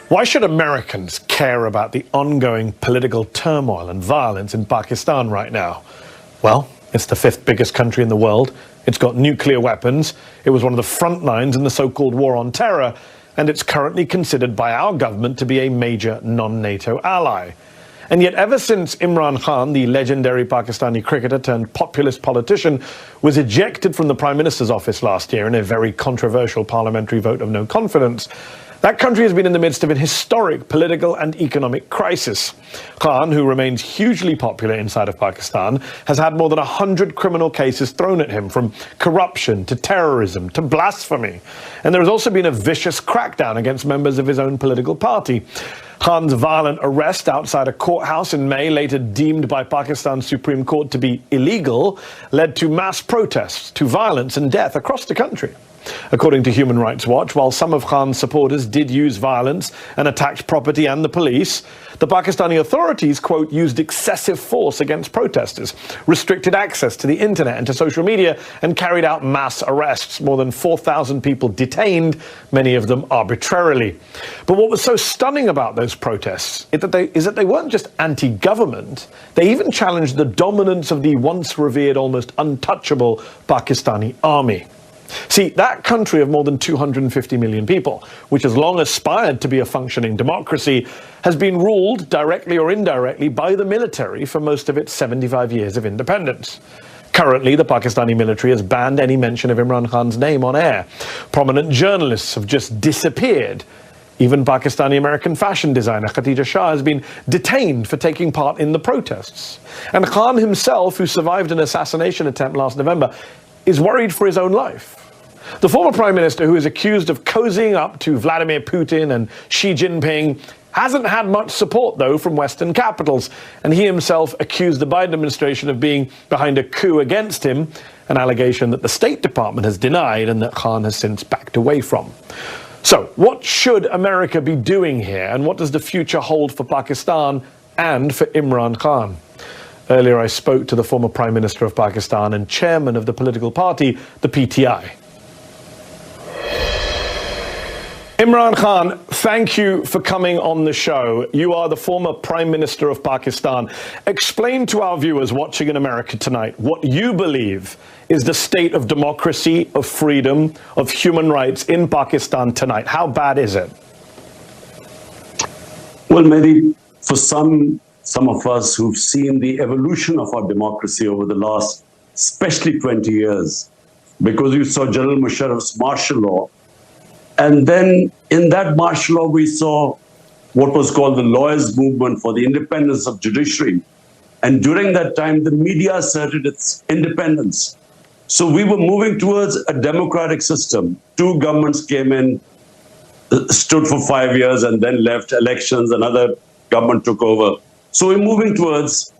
Why should Americans care about the ongoing political turmoil and violence in Pakistan right now? Well, it's the fifth biggest country in the world. It's got nuclear weapons. It was one of the front lines in the so-called war on terror, and it's currently considered by our government to be a major non-NATO ally. And yet ever since Imran Khan, the legendary Pakistani cricketer turned populist politician, was ejected from the Prime Minister's office last year in a very controversial parliamentary vote of no confidence, that country has been in the midst of an historic political and economic crisis. Khan, who remains hugely popular inside of Pakistan, has had more than 100 criminal cases thrown at him, from corruption to terrorism to blasphemy. And there has also been a vicious crackdown against members of his own political party. Khan's violent arrest outside a courthouse in May, later deemed by Pakistan's Supreme Court to be illegal, led to mass protests, to violence and death across the country. According to Human Rights Watch, while some of Khan's supporters did use violence and attacked property and the police, the Pakistani authorities, quote, used excessive force against protesters, restricted access to the internet and to social media, and carried out mass arrests. More than 4,000 people detained, many of them arbitrarily. But what was so stunning about those protests is that they weren't just anti-government. They even challenged the dominance of the once revered, almost untouchable Pakistani army. See, that country of more than 250 million people, which has long aspired to be a functioning democracy, has been ruled, directly or indirectly, by the military for most of its 75 years of independence. Currently, the Pakistani military has banned any mention of Imran Khan's name on air. Prominent journalists have just disappeared. Even Pakistani-American fashion designer Khatija Shah has been detained for taking part in the protests. And Khan himself, who survived an assassination attempt last November, is worried for his own life. The former prime minister, who is accused of cozying up to Vladimir Putin and Xi Jinping, hasn't had much support, though, from Western capitals, and he himself accused the Biden administration of being behind a coup against him, an allegation that the State Department has denied and that Khan has since backed away from. So, what should America be doing here, and what does the future hold for Pakistan and for Imran Khan? Earlier, I spoke to the former Prime Minister of Pakistan and chairman of the political party, the PTI. Imran Khan, thank you for coming on the show. You are the former Prime Minister of Pakistan. Explain to our viewers watching in America tonight what you believe is the state of democracy, of freedom, of human rights in Pakistan tonight. How bad is it? Well, Mehdi, for some of us who've seen the evolution of our democracy over the last, especially 20 years, because you saw General Musharraf's martial law, and then in that martial law, we saw what was called the lawyers' movement for the independence of judiciary. And during that time, the media asserted its independence. So we were moving towards a democratic system. Two governments came in, stood for 5 years, and then left elections. Another government took over. So we're moving towards,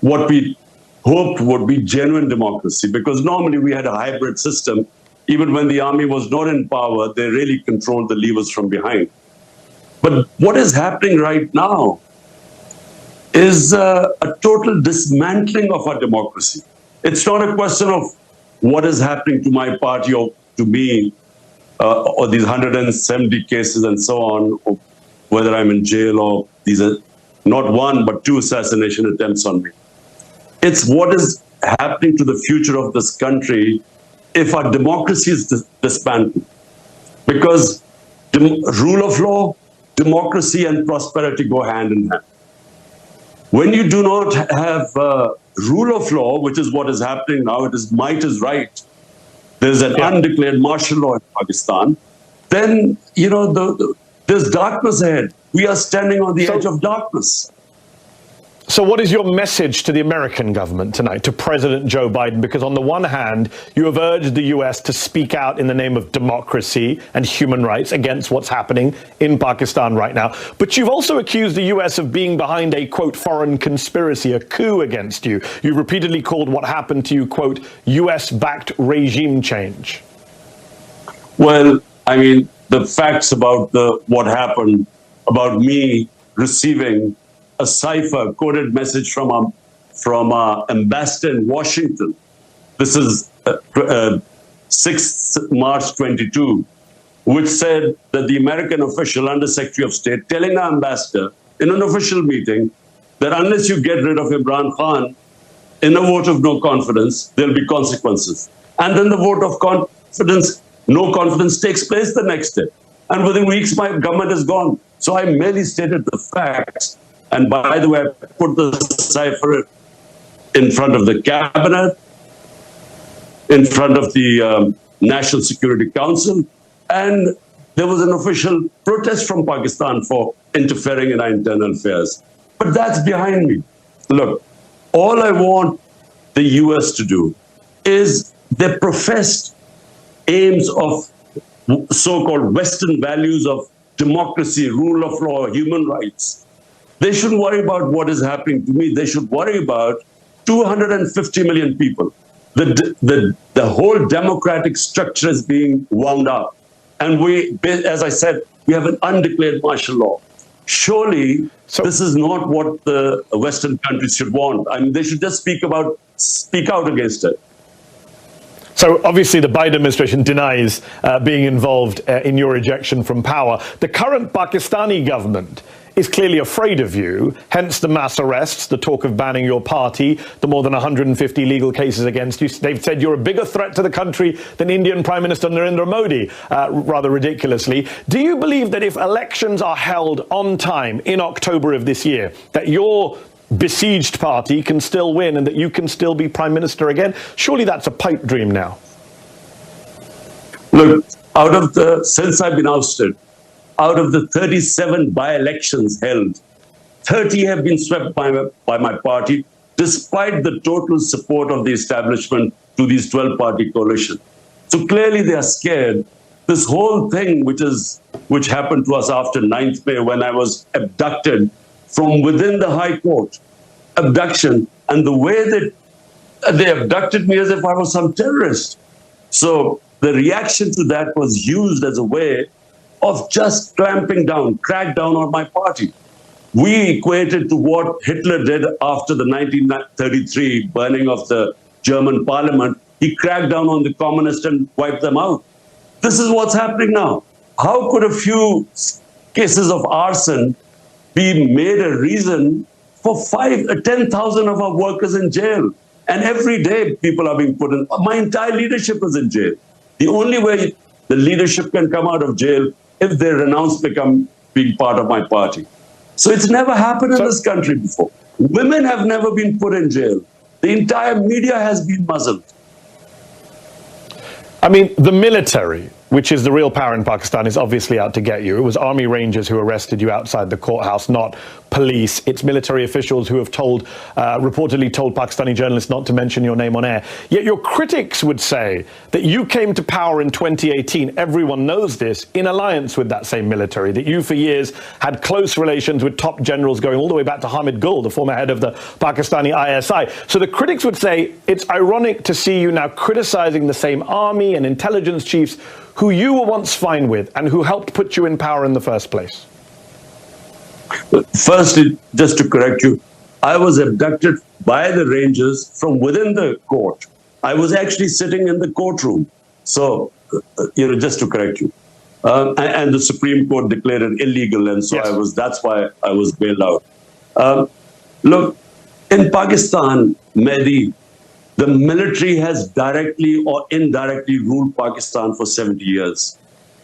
what we hoped would be genuine democracy, because normally we had a hybrid system. Even when the army was not in power, they really controlled the levers from behind. But what is happening right now is a total dismantling of our democracy. It's not a question of what is happening to my party or to me, or these 170 cases and so on, or whether I'm in jail or these are not one, but two assassination attempts on me. It's what is happening to the future of this country if our democracy is disbanded. Because rule of law, democracy and prosperity go hand in hand. When you do not have rule of law, which is what is happening now, it is might is right. There's an undeclared martial law in Pakistan. Then, there's darkness ahead. We are standing on the edge of darkness. So what is your message to the American government tonight, to President Joe Biden? Because on the one hand, you have urged the U.S. to speak out in the name of democracy and human rights against what's happening in Pakistan right now. But you've also accused the U.S. of being behind a, quote, foreign conspiracy, a coup against you. You repeatedly called what happened to you, quote, U.S.-backed regime change. Well, I mean, the facts about what happened, about me receiving a cipher coded message from our ambassador in Washington. This is 6th March 22. which said that the American official, Under Secretary of State, telling our ambassador in an official meeting that unless you get rid of Imran Khan in a vote of no confidence, there'll be consequences. And then the vote of confidence, no confidence, takes place the next day. And within weeks, my government is gone. So I merely stated the facts. And by the way, I put the cipher in front of the cabinet, in front of the National Security Council, and there was an official protest from Pakistan for interfering in our internal affairs. But that's behind me. Look, all I want the US to do is their professed aims of so-called Western values of democracy, rule of law, human rights. They shouldn't worry about what is happening to me. They should worry about 250 million people. The whole democratic structure is being wound up. And we, as I said, we have an undeclared martial law. Surely, this is not what the Western countries should want. I mean, they should just speak out against it. So obviously the Biden administration denies being involved in your ejection from power. The current Pakistani government is clearly afraid of you, hence the mass arrests, the talk of banning your party, the more than 150 legal cases against you. They've said you're a bigger threat to the country than Indian Prime Minister Narendra Modi, rather ridiculously. Do you believe that if elections are held on time in October of this year, that your besieged party can still win and that you can still be Prime Minister again? Surely that's a pipe dream now. Look, since I've been ousted, out of the 37 by-elections held, 30 have been swept by my party, despite the total support of the establishment to these 12-party coalition. So clearly they are scared. This whole thing, which happened to us after 9th May, when I was abducted from within the High Court, abduction, and the way that they abducted me as if I was some terrorist. So the reaction to that was used as a way of just clamping down, crack down on my party. We equated to what Hitler did after the 1933 burning of the German parliament. He cracked down on the communists and wiped them out. This is what's happening now. How could a few cases of arson be made a reason for 10,000 of our workers in jail? And every day people are being put in. My entire leadership is in jail. The only way the leadership can come out of jail if they renounce being part of my party. So it's never happened in this country before. Women have never been put in jail. The entire media has been muzzled. I mean, the military, which is the real power in Pakistan, is obviously out to get you. It was Army Rangers who arrested you outside the courthouse, not police. It's military officials who have reportedly told Pakistani journalists not to mention your name on air. Yet your critics would say that you came to power in 2018, everyone knows this, in alliance with that same military, that you for years had close relations with top generals going all the way back to Hamid Gul, the former head of the Pakistani ISI. So the critics would say it's ironic to see you now criticizing the same army and intelligence chiefs who you were once fine with and who helped put you in power in the first place. First, just to correct you, I was abducted by the Rangers from within the court. I was actually sitting in the courtroom. So, just to correct you. And the Supreme Court declared it illegal, and so yes. That's why I was bailed out. Look, in Pakistan, Mehdi, the military has directly or indirectly ruled Pakistan for 70 years.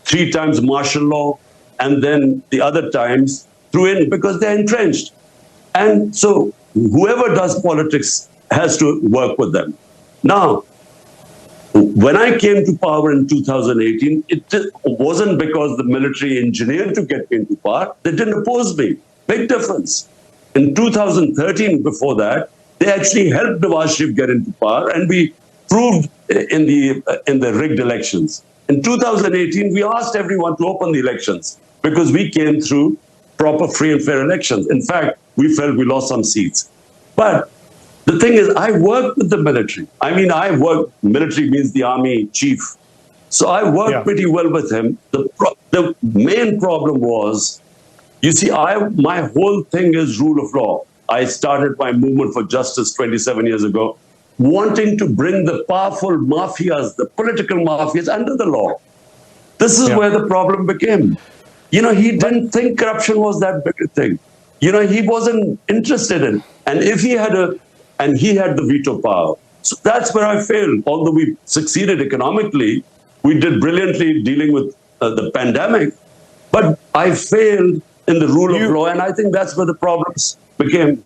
3 times martial law, and then the other times because they're entrenched. And so whoever does politics has to work with them. Now, when I came to power in 2018, it wasn't because the military engineered to get me into power. They didn't oppose me. Big difference. In 2013, before that, they actually helped Nawaz Sharif get into power, and we proved in the rigged elections. In 2018, we asked everyone to open the elections because we came through proper, free and fair elections. In fact, we felt we lost some seats. But the thing is, I worked with the military. I mean, military means the army chief. So I worked pretty well with him. The main problem was, you see, my whole thing is rule of law. I started my movement for justice 27 years ago, wanting to bring the powerful mafias, the political mafias, under the law. This is where the problem became. You know, he didn't think corruption was that big a thing. You know, he wasn't interested in. And if he had he had the veto power. So that's where I failed. Although we succeeded economically, we did brilliantly dealing with the pandemic, but I failed in the rule of law, and I think that's where the problems became.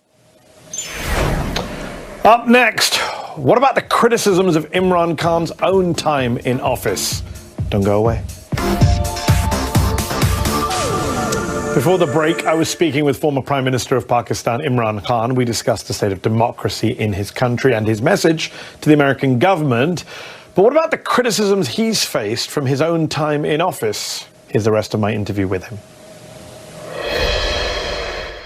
Up next, what about the criticisms of Imran Khan's own time in office? Don't go away. Before the break, I was speaking with former Prime Minister of Pakistan, Imran Khan. We discussed the state of democracy in his country and his message to the American government. But what about the criticisms he's faced from his own time in office? Here's the rest of my interview with him.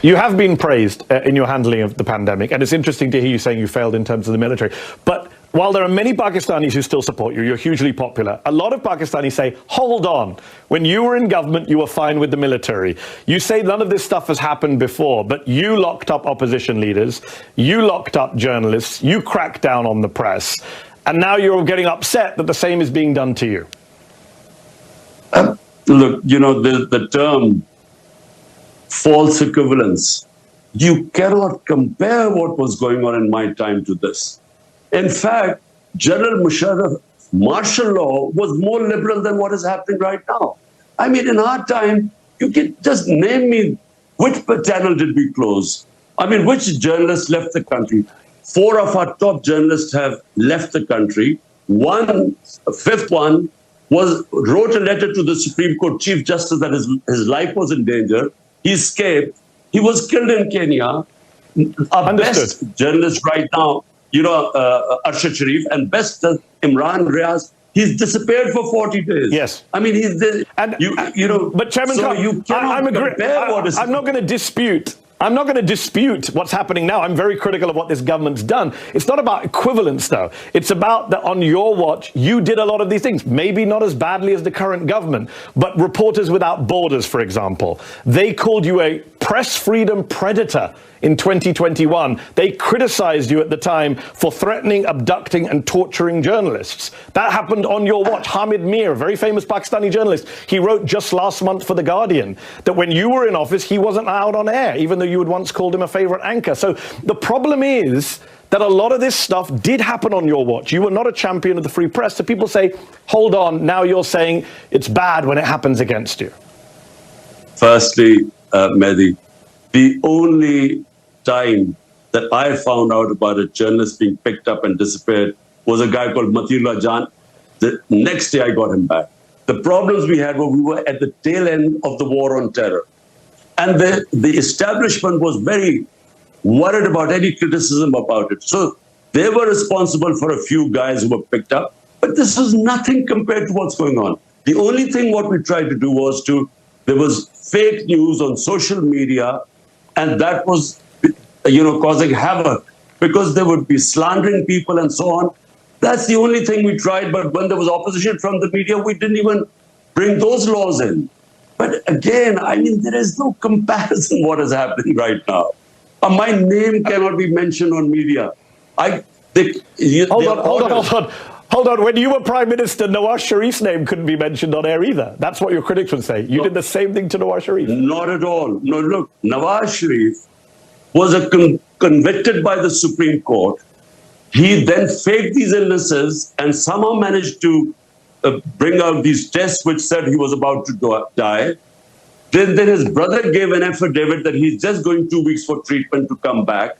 You have been praised in your handling of the pandemic, and it's interesting to hear you saying you failed in terms of the military. But while there are many Pakistanis who still support you, you're hugely popular, a lot of Pakistanis say, hold on, when you were in government, you were fine with the military. You say none of this stuff has happened before, but you locked up opposition leaders, you locked up journalists, you cracked down on the press, and now you're getting upset that the same is being done to you. Look, you know, the term false equivalence, you cannot compare what was going on in my time to this. In fact, General Musharraf's martial law was more liberal than what is happening right now. I mean, in our time, you can just name me which channel did we close? I mean, which journalists left the country? 4 of our top journalists have left the country. One, a fifth one, wrote a letter to the Supreme Court Chief Justice that his life was in danger. He escaped. He was killed in Kenya. Our best journalist right now, you know, Arshad Sharif, and best Imran Riaz, he's disappeared for 40 days. Yes. I mean, he's you know. But Chairman so Khan, you cannot compare what is. I'm not going to dispute. I'm not going to dispute what's happening now. I'm very critical of what this government's done. It's not about equivalence, though. It's about that on your watch, you did a lot of these things. Maybe not as badly as the current government, but Reporters Without Borders, for example, they called you a press freedom predator in 2021. They criticized you at the time for threatening, abducting and torturing journalists. That happened on your watch. Hamid Mir, a very famous Pakistani journalist, he wrote just last month for The Guardian that when you were in office, he wasn't allowed on air, even though you had once called him a favorite anchor. So the problem is that a lot of this stuff did happen on your watch. You were not a champion of the free press. So people say, hold on, now you're saying it's bad when it happens against you. Firstly, Mehdi, the only time that I found out about a journalist being picked up and disappeared was a guy called Matiullah Jan. The next day I got him back. The problems we had were we were at the tail end of the war on terror. And the establishment was very worried about any criticism about it. So they were responsible for a few guys who were picked up. But this was nothing compared to what's going on. The only thing what we tried to do was there was fake news on social media, and that was, you know, causing havoc because they would be slandering people and so on. That's the only thing we tried. But when there was opposition from the media, we didn't even bring those laws in. But again, I mean, there is no comparison what is happening right now. My name cannot be mentioned on media. Hold on. When you were Prime Minister, Nawaz Sharif's name couldn't be mentioned on air either. That's what your critics would say. You did the same thing to Nawaz Sharif. Not at all. No, look, Nawaz Sharif was convicted by the Supreme Court. He then faked these illnesses and somehow managed to bring out these tests which said he was about to die. Then his brother gave an affidavit that he's just going 2 weeks for treatment to come back.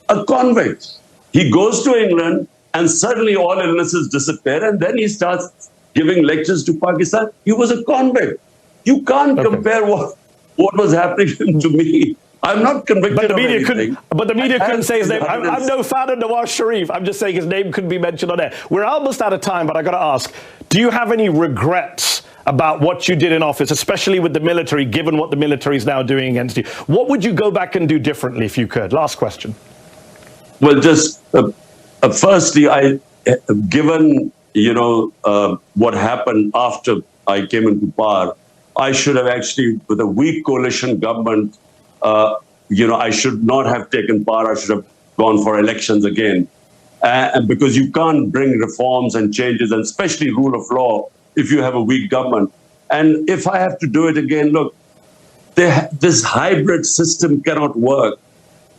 A convict. He goes to England and suddenly all illnesses disappear, and then he starts giving lectures to Pakistan. He was a convict. You can't compare what was happening to me. I'm not convicted of anything. But the media couldn't say his name. I'm no fan of Nawaz Sharif. I'm just saying his name couldn't be mentioned on air. We're almost out of time, but I got to ask, do you have any regrets about what you did in office, especially with the military, given what the military is now doing against you? What would you go back and do differently if you could? Last question. Well, just firstly, given, you know, what happened after I came into power, I should have actually, with a weak coalition government, you know, I should not have taken power. I should have gone for elections again. And because you can't bring reforms and changes, and especially rule of law, if you have a weak government. And if I have to do it again, look, this hybrid system cannot work.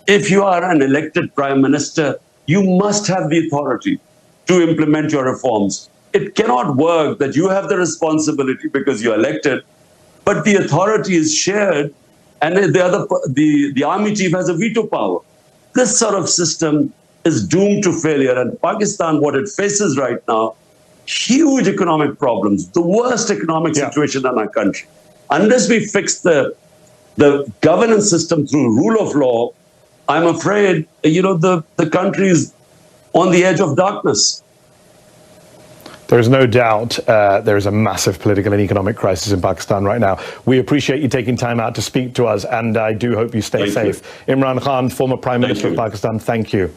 If you are an elected prime minister, you must have the authority to implement your reforms. It cannot work that you have the responsibility because you're elected, but the authority is shared and the army chief has a veto power. This sort of system is doomed to failure. And Pakistan, what it faces right now, huge economic problems, the worst economic situation in our country. Unless we fix the governance system through rule of law, I'm afraid, the country is on the edge of darkness. There is no doubt there is a massive political and economic crisis in Pakistan right now. We appreciate you taking time out to speak to us, and I do hope you stay safe. Imran Khan, former Prime Minister of Pakistan, thank you.